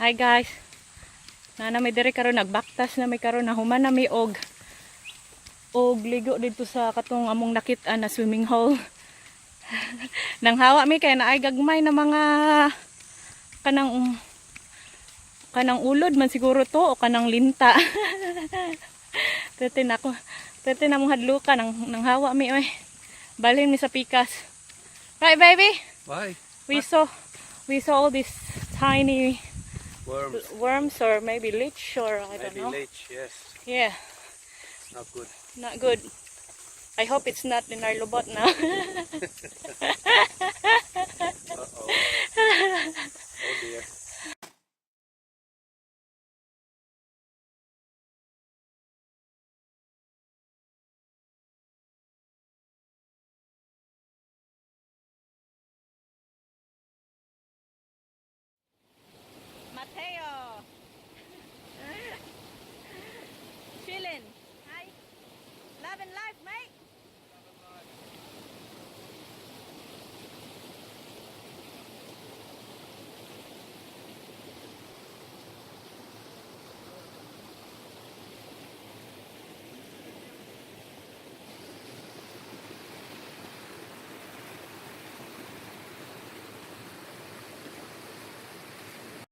Hi guys. May diri karon nagbaktas na may karon na human na may og ligo dito sa katong among nakit-an na swimming hole. Nang hawa mi kay naay gagmay na mga kanang ulod man siguro to o kanang linta. Pwede na mong hadlukan nang hawa mi oy. Balhin mi sa pikas. Right baby? Why? We saw all these tiny Worms. or maybe leech or I don't know. Maybe leech, yes. Yeah, It's not good. not good. I hope it's not in our lubot na. Uh-oh. Oh dear. Mateo. Chillin'. Hi. Love and life, mate.